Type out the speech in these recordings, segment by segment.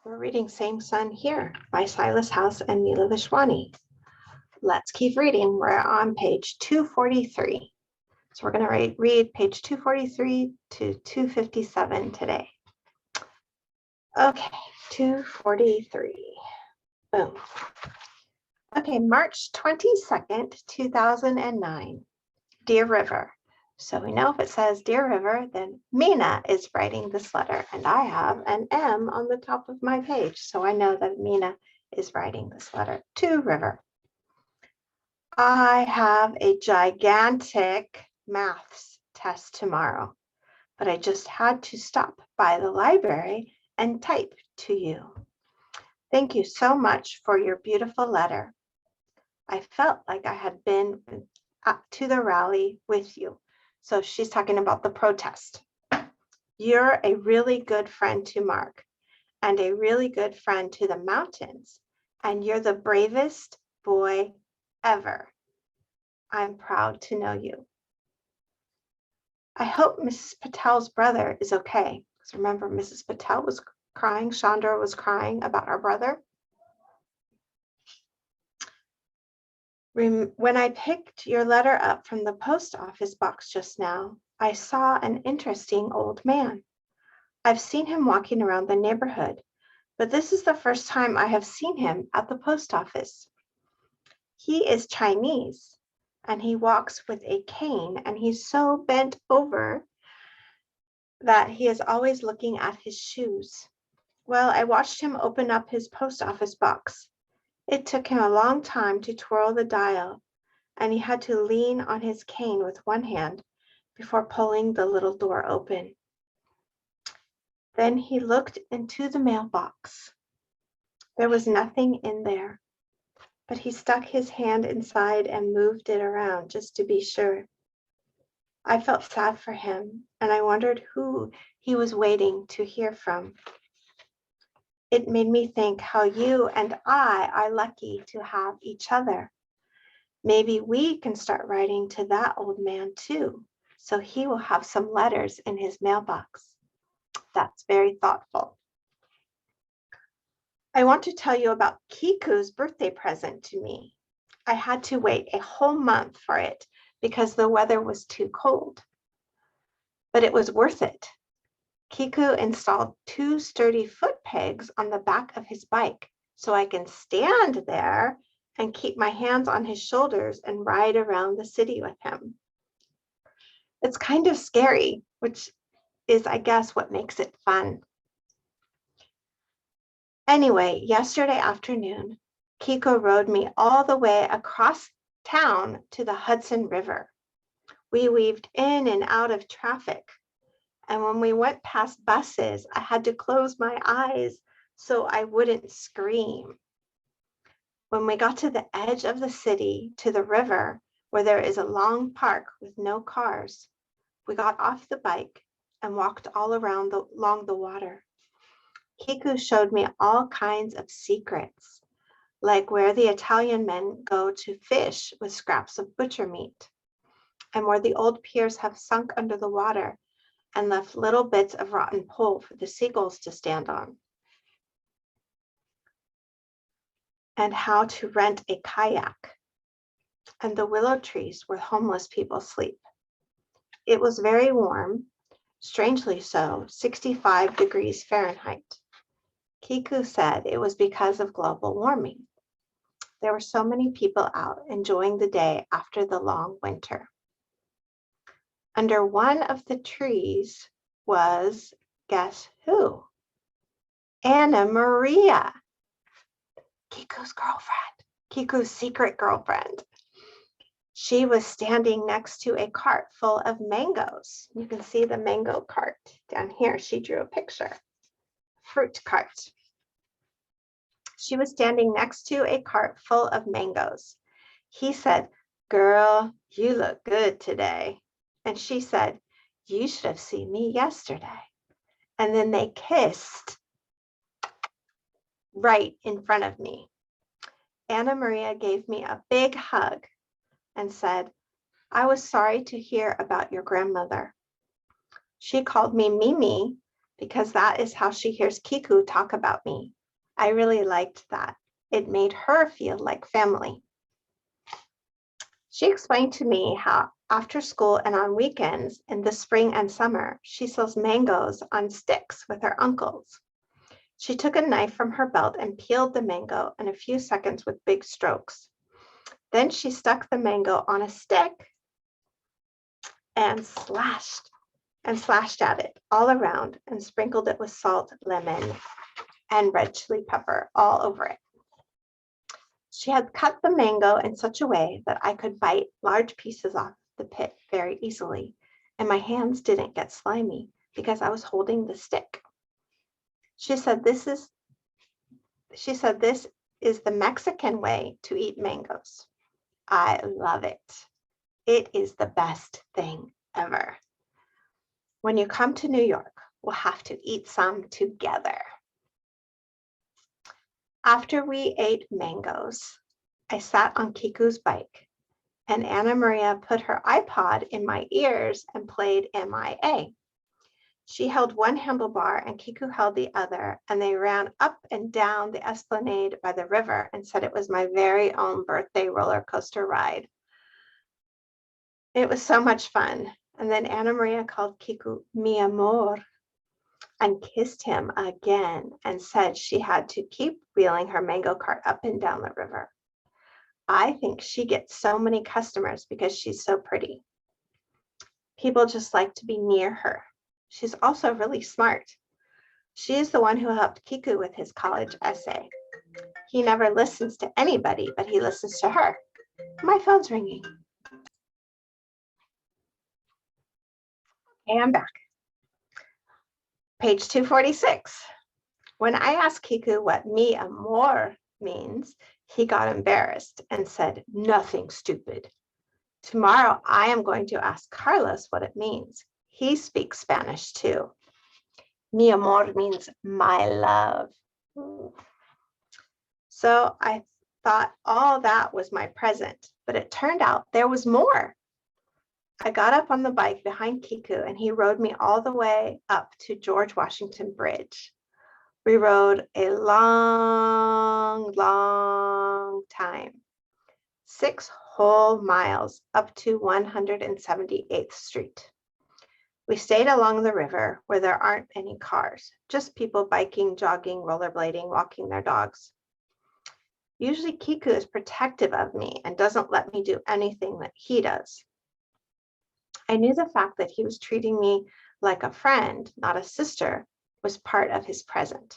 We're reading Same Sun Here by Silas House and Mila Vishwani. Let's keep reading. We're on page 243. So we're going to read page 243 to 257 today. Okay, 243. Boom. Okay, March 22nd, 2009. Dear River. So we know if it says Dear River, then Mina is writing this letter, and I have an M on the top of my page, so I know that Mina is writing this letter to River. I have a gigantic maths test tomorrow, but I just had to stop by the library and type to you. Thank you so much for your beautiful letter. I felt like I had been up to the rally with you. So she's talking about the protest. You're a really good friend to Mark and a really good friend to the mountains. And you're the bravest boy ever. I'm proud to know you. I hope Mrs. Patel's brother is okay. Because remember, Mrs. Patel was crying. Chandra was crying about our brother. When I picked your letter up from the post office box just now, I saw an interesting old man. I've seen him walking around the neighborhood, but this is the first time I have seen him at the post office. He is Chinese, and he walks with a cane, and he's so bent over that he is always looking at his shoes. Well, I watched him open up his post office box. It took him a long time to twirl the dial, and he had to lean on his cane with one hand before pulling the little door open. Then he looked into the mailbox. There was nothing in there, but he stuck his hand inside and moved it around just to be sure. I felt sad for him, and I wondered who he was waiting to hear from. It made me think how you and I are lucky to have each other. Maybe we can start writing to that old man too, so he will have some letters in his mailbox. That's very thoughtful. I want to tell you about Kiku's birthday present to me. I had to wait a whole month for it because the weather was too cold. But it was worth it. Kiku installed 2 sturdy foot pegs on the back of his bike so I can stand there and keep my hands on his shoulders and ride around the city with him. It's kind of scary, which is, I guess, what makes it fun. Anyway, yesterday afternoon, Kiko rode me all the way across town to the Hudson River. We weaved in and out of traffic. And when we went past buses, I had to close my eyes so I wouldn't scream. When we got to the edge of the city, to the river, where there is a long park with no cars, we got off the bike and walked all around along the water. Kiku showed me all kinds of secrets, like where the Italian men go to fish with scraps of butcher meat, and where the old piers have sunk under the water and left little bits of rotten pole for the seagulls to stand on, and how to rent a kayak, and the willow trees where homeless people sleep. It was very warm, strangely so, 65 degrees Fahrenheit. Kiku said it was because of global warming. There were so many people out enjoying the day after the long winter. Under one of the trees was, guess who? Anna Maria, Kiku's girlfriend, Kiku's secret girlfriend. She was standing next to a cart full of mangoes. You can see the mango cart down here. She drew a picture. Fruit cart. She was standing next to a cart full of mangoes. He said, "Girl, you look good today." And she said, "You should have seen me yesterday." And then they kissed right in front of me. Anna Maria gave me a big hug and said, "I was sorry to hear about your grandmother. She called me Mimi because that is how she hears Kiku talk about me. I really liked that. It made her feel like family. She explained to me how after school and on weekends in the spring and summer, she sells mangoes on sticks with her uncles. She took a knife from her belt and peeled the mango in a few seconds with big strokes. Then she stuck the mango on a stick and slashed at it all around and sprinkled it with salt, lemon, and red chili pepper all over it. She had cut the mango in such a way that I could bite large pieces off the pit very easily, and my hands didn't get slimy because I was holding the stick. She said this is the Mexican way to eat mangoes. I love it. It is the best thing ever. When you come to New York, we'll have to eat some together. After we ate mangoes, I sat on Kiku's bike, and Anna Maria put her iPod in my ears and played MIA. She held one handlebar and Kiku held the other, and they ran up and down the esplanade by the river and said it was my very own birthday roller coaster ride. It was so much fun. And then Anna Maria called Kiku mi amor and kissed him again and said she had to keep wheeling her mango cart up and down the river. I think she gets so many customers because she's so pretty. People just like to be near her. She's also really smart. She is the one who helped Kiku with his college essay. He never listens to anybody, but he listens to her. My phone's ringing. Okay, I'm back. Page 246. When I asked Kiku what mi amor means, he got embarrassed and said, nothing, stupid. Tomorrow, I am going to ask Carlos what it means. He speaks Spanish too. Mi amor means my love. So I thought all that was my present, but it turned out there was more. I got up on the bike behind Kiku and he rode me all the way up to George Washington Bridge. We rode a long, long time, 6 whole miles up to 178th Street. We stayed along the river where there aren't any cars, just people biking, jogging, rollerblading, walking their dogs. Usually Kiku is protective of me and doesn't let me do anything that he does. I knew the fact that he was treating me like a friend, not a sister, was part of his present.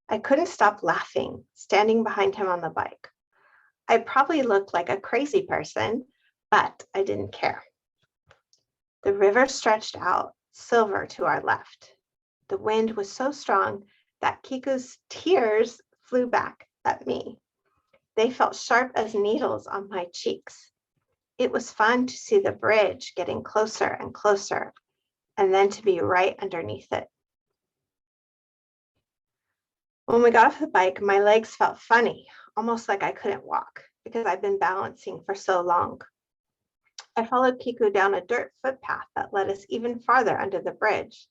I couldn't stop laughing, standing behind him on the bike. I probably looked like a crazy person, but I didn't care. The river stretched out, silver to our left. The wind was so strong that Kiku's tears flew back at me. They felt sharp as needles on my cheeks. It was fun to see the bridge getting closer and closer, and then to be right underneath it. When we got off the bike, my legs felt funny, almost like I couldn't walk because I'd been balancing for so long. I followed Kiku down a dirt footpath that led us even farther under the bridge.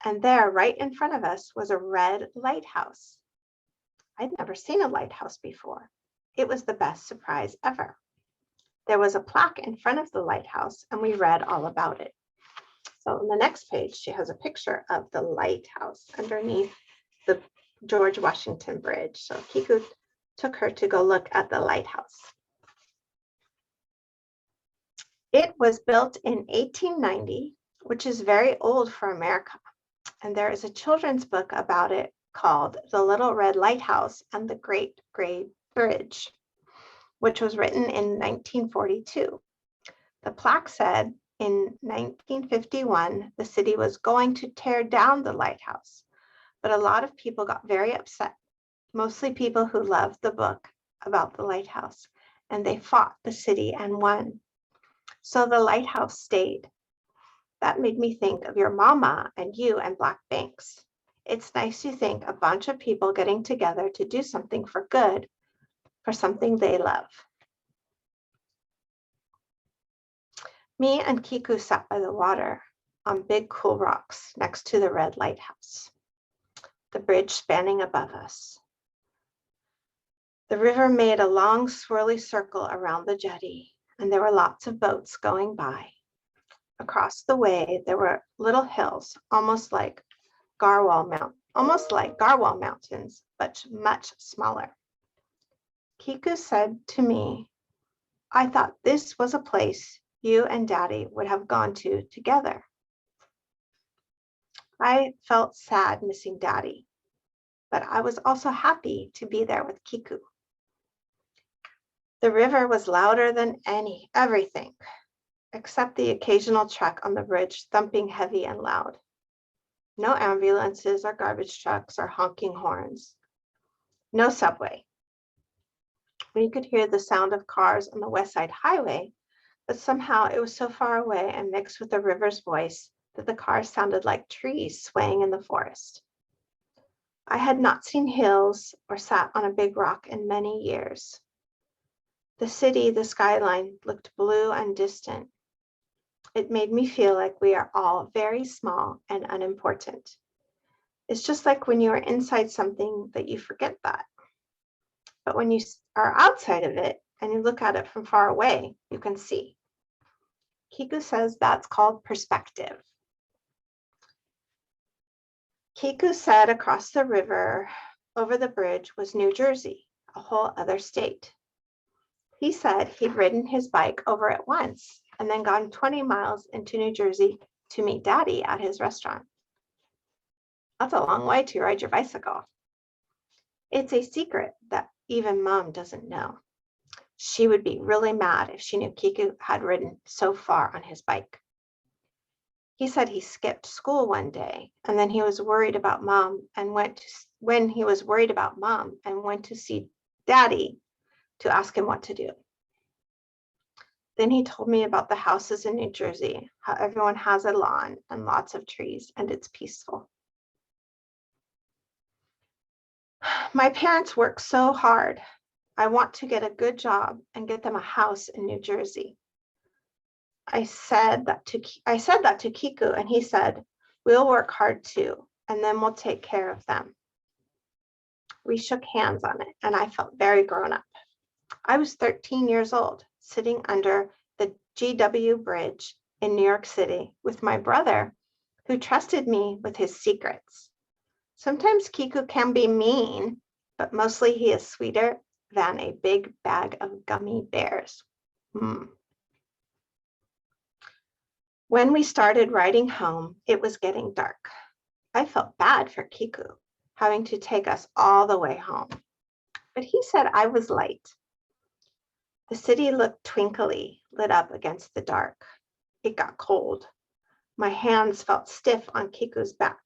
And there, right in front of us, was a red lighthouse. I'd never seen a lighthouse before. It was the best surprise ever. There was a plaque in front of the lighthouse, and we read all about it. So on the next page, she has a picture of the lighthouse underneath the George Washington Bridge. So Kiku took her to go look at the lighthouse. It was built in 1890, which is very old for America. And there is a children's book about it called The Little Red Lighthouse and the Great Gray Bridge, which was written in 1942. The plaque said in 1951, the city was going to tear down the lighthouse, but a lot of people got very upset, mostly people who loved the book about the lighthouse, and they fought the city and won. So the lighthouse stayed. That made me think of your mama and you and Black Banks. It's nice to think a bunch of people getting together to do something for good, for something they love. Me and Kiku sat by the water. on big cool rocks next to the red lighthouse, the bridge spanning above us. The river made a long swirly circle around the jetty, and there were lots of boats going by. Across the way, there were little hills, almost like Garwal Mountains, but much smaller. Kiku said to me, "I thought this was a place you and Daddy would have gone to together." I felt sad missing Daddy, but I was also happy to be there with Kiku. The river was louder than everything, except the occasional truck on the bridge thumping heavy and loud. No ambulances or garbage trucks or honking horns. No subway. We could hear the sound of cars on the West Side Highway, but somehow it was so far away and mixed with the river's voice that the cars sounded like trees swaying in the forest. I had not seen hills or sat on a big rock in many years. The city, the skyline, looked blue and distant. It made me feel like we are all very small and unimportant. It's just like when you are inside something that you forget that. But when you are outside of it and you look at it from far away, you can see. Kiku says that's called perspective. Kiku said across the river over the bridge was New Jersey, a whole other state. He said he'd ridden his bike over it once and then gone 20 miles into New Jersey to meet Daddy at his restaurant. That's a long way to ride your bicycle. It's a secret that even Mom doesn't know. She would be really mad if she knew Kiku had ridden so far on his bike. He said he skipped school one day, and then he was worried about Mom and went to see Daddy to ask him what to do. Then he told me about the houses in New Jersey, how everyone has a lawn and lots of trees, and it's peaceful. My parents work so hard. I want to get a good job and get them a house in New Jersey. I said that to Kiku, and he said, "We'll work hard too, and then we'll take care of them." We shook hands on it, and I felt very grown up. I was 13 years old, sitting under the GW Bridge in New York City with my brother, who trusted me with his secrets. Sometimes Kiku can be mean, but mostly he is sweeter than a big bag of gummy bears. When we started riding home, it was getting dark. I felt bad for Kiku, having to take us all the way home. But he said I was late. The city looked twinkly, lit up against the dark. It got cold. My hands felt stiff on Kiku's back.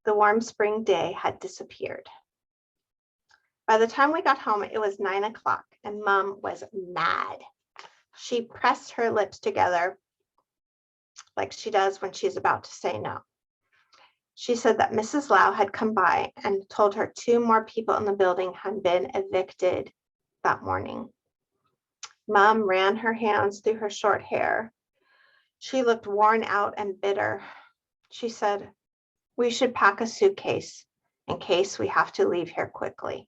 The warm spring day had disappeared. By the time we got home, it was 9 o'clock, and Mom was mad. She pressed her lips together like she does when she's about to say no. She said that Mrs. Lau had come by and told her 2 more people in the building had been evicted that morning. Mom ran her hands through her short hair. She looked worn out and bitter. She said, "We should pack a suitcase in case we have to leave here quickly."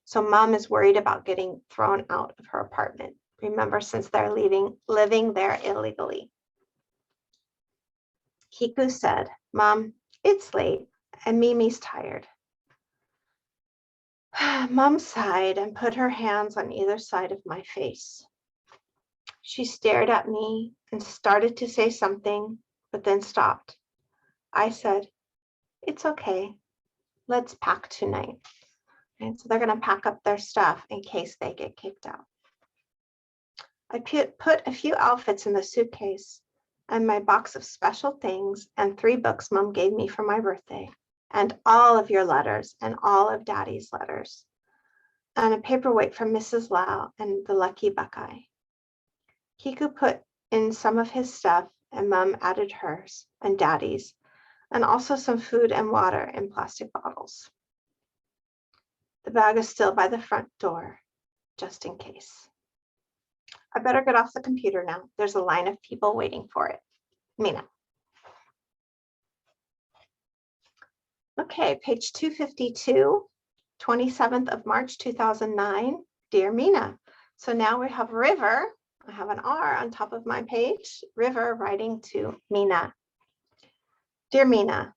So Mom is worried about getting thrown out of her apartment. Remember, since they're living there illegally. Kiku said, "Mom, it's late and Mimi's tired." Mom sighed and put her hands on either side of my face. She stared at me and started to say something, but then stopped. I said, "It's okay. Let's pack tonight." And so they're going to pack up their stuff in case they get kicked out. I put a few outfits in the suitcase and my box of special things and 3 books Mom gave me for my birthday, and all of your letters and all of Daddy's letters, and a paperweight from Mrs. Lau and the Lucky Buckeye. Kiku put in some of his stuff, and Mom added hers and Daddy's, and also some food and water in plastic bottles. The bag is still by the front door, just in case. I better get off the computer now. There's a line of people waiting for it. Mina. Okay, page 252, 27th of March, 2009, Dear Mina. So now we have River. I have an R on top of my page. River writing to Mina. Dear Mina,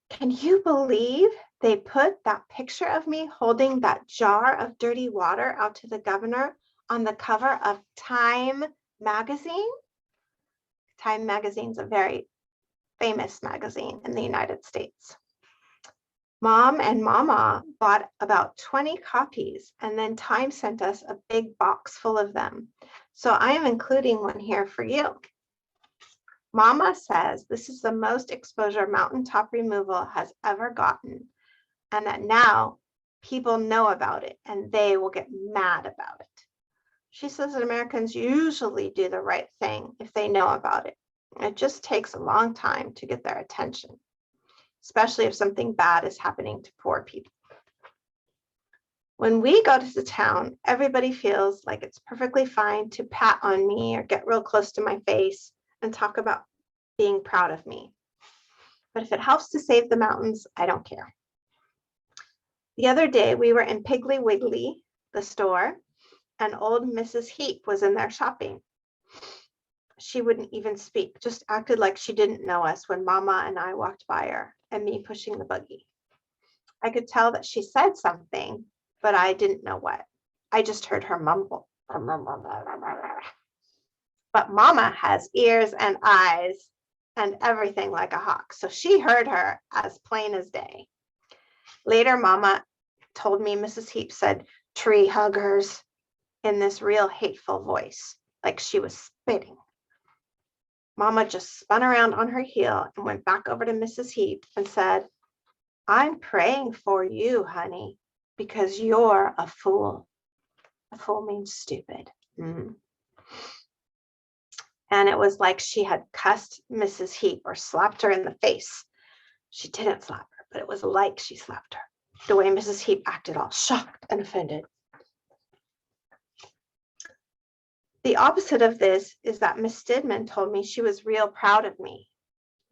can you believe they put that picture of me holding that jar of dirty water out to the governor on the cover of Time magazine? Time magazine's a very famous magazine in the United States. Mom and Mama bought about 20 copies, and then Time sent us a big box full of them. So I am including one here for you. Mama says this is the most exposure mountaintop removal has ever gotten, and that now people know about it and they will get mad about it. She says that Americans usually do the right thing if they know about it. It just takes a long time to get their attention, especially if something bad is happening to poor people. When we go to the town, everybody feels like it's perfectly fine to pat on me or get real close to my face and talk about being proud of me. But if it helps to save the mountains, I don't care. The other day, we were in Piggly Wiggly, the store, and old Mrs. Heap was in there shopping. She wouldn't even speak, just acted like she didn't know us when Mama and I walked by her, and me pushing the buggy. I could tell that she said something, but I didn't know what. I just heard her mumble. But Mama has ears and eyes and everything like a hawk, so she heard her as plain as day. Later, Mama told me Mrs. Heap said, "Tree huggers," in this real hateful voice, like she was spitting. Mama just spun around on her heel and went back over to Mrs. Heap and said, "I'm praying for you, honey, because you're a fool." A fool means stupid. And it was like she had cussed Mrs. Heap or slapped her in the face. She didn't slap her, but it was like she slapped her. The way Mrs. Heap acted, all shocked and offended. The opposite of this is that Miss Stidman told me she was real proud of me,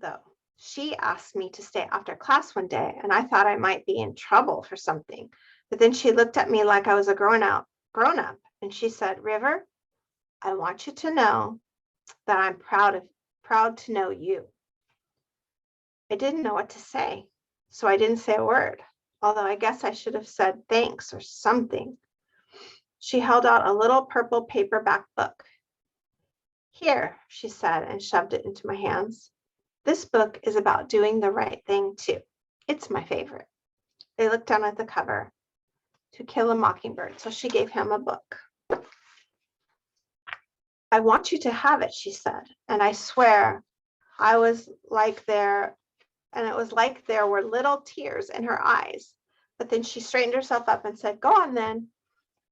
though. She asked me to stay after class one day, and I thought I might be in trouble for something. But then she looked at me like I was a grown up, and she said, "River, I want you to know that I'm proud to know you." I didn't know what to say, so I didn't say a word, although I guess I should have said thanks or something. She held out a little purple paperback book. "Here," she said, and shoved it into my hands. "This book is about doing the right thing too. It's my favorite." They looked down at the cover. To Kill a Mockingbird. So she gave him a book. "I want you to have it," she said. And I swear I was like there, and it was like there were little tears in her eyes. But then she straightened herself up and said, "Go on then,"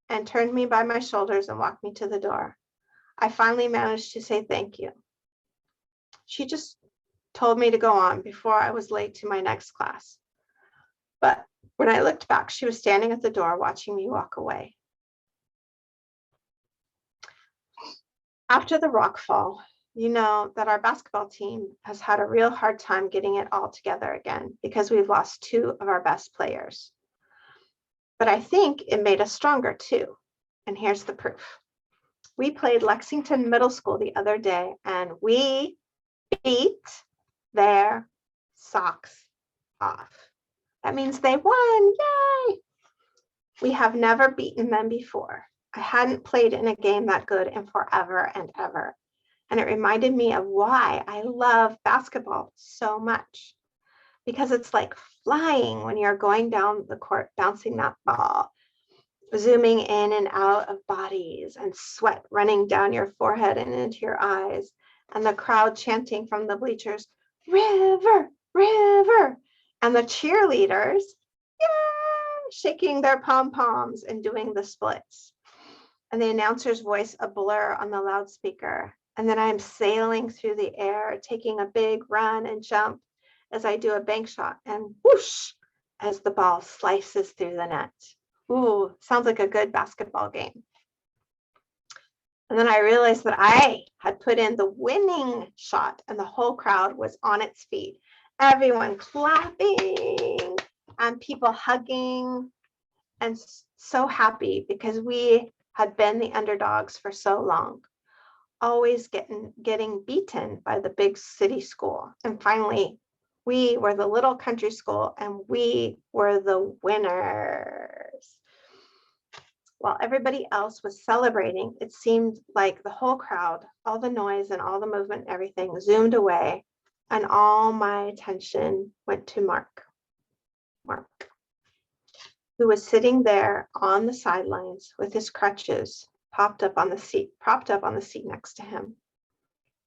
and turned me by my shoulders and walked me to the door. I finally managed to say thank you. She just told me to go on before I was late to my next class. But when I looked back, she was standing at the door watching me walk away. After the rock fall, you know that our basketball team has had a real hard time getting it all together again because we've lost two of our best players. But I think it made us stronger too. And here's the proof. We played Lexington Middle School the other day, and we beat their socks off. That means they won. Yay! We have never beaten them before. I hadn't played in a game that good in forever and ever. And it reminded me of why I love basketball so much. Because it's like flying when you're going down the court, bouncing that ball, zooming in and out of bodies, and sweat running down your forehead and into your eyes, and the crowd chanting from the bleachers, "River, River," and the cheerleaders, yay, shaking their pom-poms and doing the splits, and the announcer's voice a blur on the loudspeaker. And then I'm sailing through the air, taking a big run and jump as I do a bank shot, and whoosh, as the ball slices through the net. Ooh, sounds like a good basketball game. And then I realized that I had put in the winning shot, and the whole crowd was on its feet everyone clapping and people hugging and so happy because we had been the underdogs for so long, always getting beaten by the big city school. And finally, we were the little country school and we were the winners. While everybody else was celebrating, it seemed like the whole crowd, all the noise and all the movement, everything zoomed away, and all my attention went to Mark, who was sitting there on the sidelines with his crutches propped up on the seat next to him.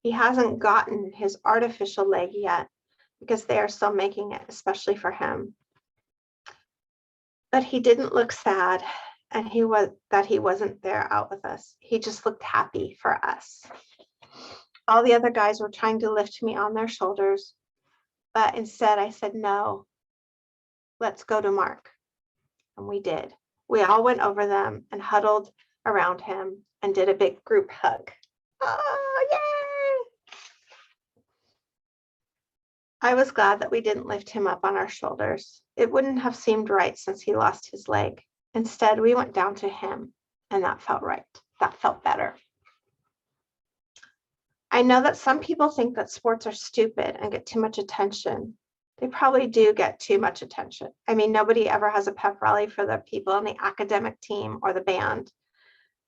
He hasn't gotten his artificial leg yet because they are still making it, especially for him. But he didn't look sad, and he wasn't there out with us. He just looked happy for us. All the other guys were trying to lift me on their shoulders, but instead I said, no, let's go to Mark. And we did. We all went over them and huddled around him and did a big group hug. Oh, yay! I was glad that we didn't lift him up on our shoulders. It wouldn't have seemed right since he lost his leg. Instead, we went down to him, and that felt right. That felt better. I know that some people think that sports are stupid and get too much attention. They probably do get too much attention. I mean, nobody ever has a pep rally for the people on the academic team or the band,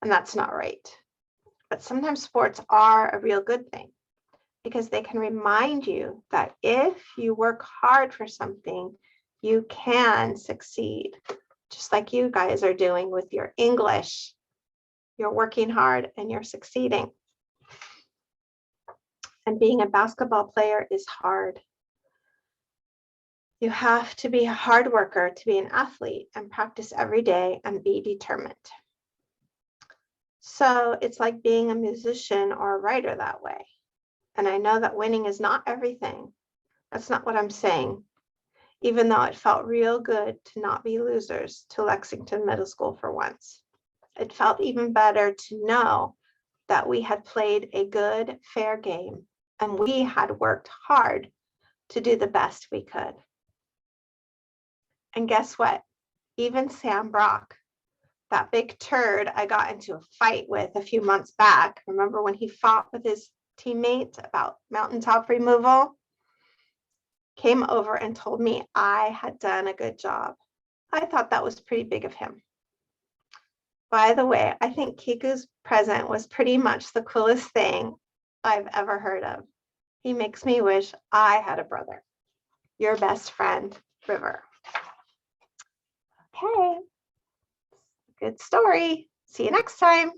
and that's not right. But sometimes sports are a real good thing because they can remind you that if you work hard for something, you can succeed, just like you guys are doing with your English. You're working hard and you're succeeding. And being a basketball player is hard. You have to be a hard worker to be an athlete and practice every day and be determined. So it's like being a musician or a writer that way. And I know that winning is not everything. That's not what I'm saying. Even though it felt real good to not be losers to Lexington Middle School for once. It felt even better to know that we had played a good, fair game and we had worked hard to do the best we could. And guess what? Even Sam Brock, that big turd I got into a fight with a few months back, remember when he fought with his teammates about mountaintop removal, came over and told me I had done a good job. I thought that was pretty big of him. By the way, I think Kiku's present was pretty much the coolest thing I've ever heard of. He makes me wish I had a brother. Your best friend, River. Okay, good story. See you next time.